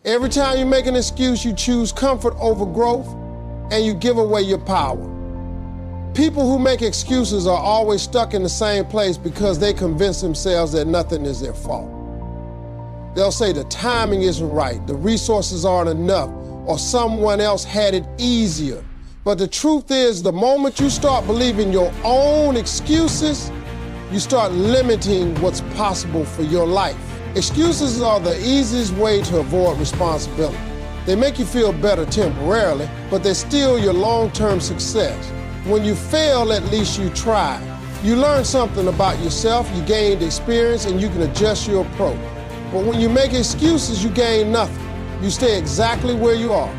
Every time you make an excuse, you choose comfort over growth, and you give away your power. People who make excuses are always stuck in the same place because they convince themselves that nothing is their fault. They'll say the timing isn't right, the resources aren't enough, or someone else had it easier. But the truth is, the moment you start believing your own excuses, you start limiting what's possible for your life. Excuses are the easiest way to avoid responsibility. They make you feel better temporarily, but they steal your long-term success. When you fail, at least you tried. You learned something about yourself, you gained experience, and you can adjust your approach. But when you make excuses, you gain nothing. You stay exactly where you are.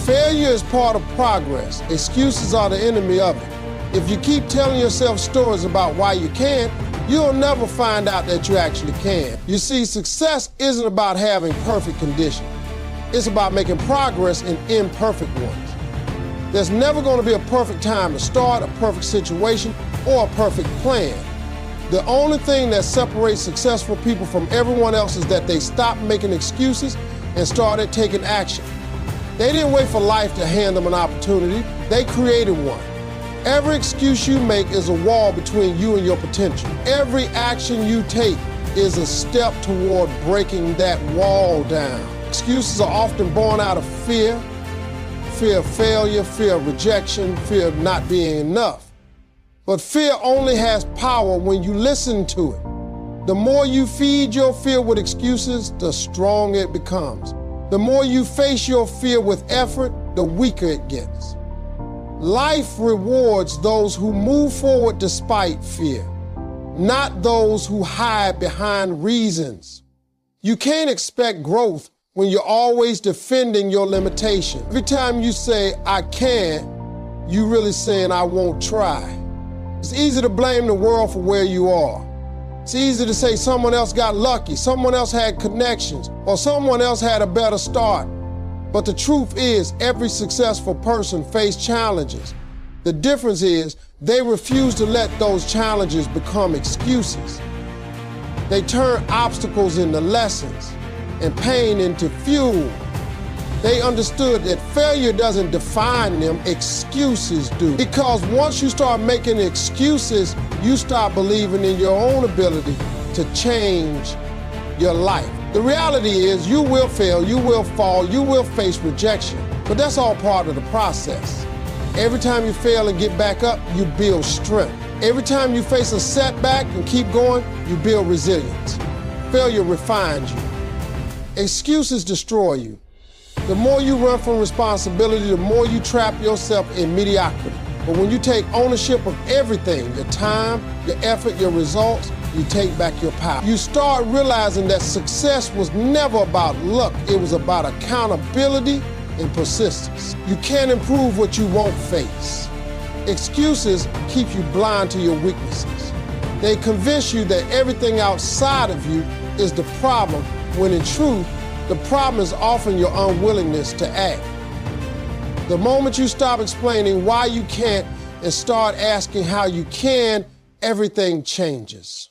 Failure is part of progress. Excuses are the enemy of it. If you keep telling yourself stories about why you can't, you'll never find out that you actually can. You see, success isn't about having perfect conditions. It's about making progress in imperfect ones. There's never going to be a perfect time to start, a perfect situation, or a perfect plan. The only thing that separates successful people from everyone else is that they stopped making excuses and started taking action. They didn't wait for life to hand them an opportunity. They created one. Every excuse you make is a wall between you and your potential. Every action you take is a step toward breaking that wall down. Excuses are often born out of fear of failure, fear of rejection, fear of not being enough. But fear only has power when you listen to it. The more you feed your fear with excuses, the stronger it becomes. The more you face your fear with effort, the weaker it gets. Life rewards those who move forward despite fear, not those who hide behind reasons. You can't expect growth when you're always defending your limitation. Every time you say, I can't, you're really saying, I won't try. It's easy to blame the world for where you are. It's easy to say someone else got lucky, someone else had connections, or someone else had a better start. But the truth is, every successful person faced challenges. The difference is, they refuse to let those challenges become excuses. They turn obstacles into lessons and pain into fuel. They understood that failure doesn't define them, excuses do. Because once you start making excuses, you start believing in your own ability to change your life. The reality is, you will fail, you will fall, you will face rejection, but that's all part of the process. Every time you fail and get back up, you build strength. Every time you face a setback and keep going, you build resilience. Failure refines you. Excuses destroy you. The more you run from responsibility, the more you trap yourself in mediocrity. But when you take ownership of everything, your time, your effort, your results, you take back your power. You start realizing that success was never about luck. It was about accountability and persistence. You can't improve what you won't face. Excuses keep you blind to your weaknesses. They convince you that everything outside of you is the problem, when in truth, the problem is often your unwillingness to act. The moment you stop explaining why you can't and start asking how you can, everything changes.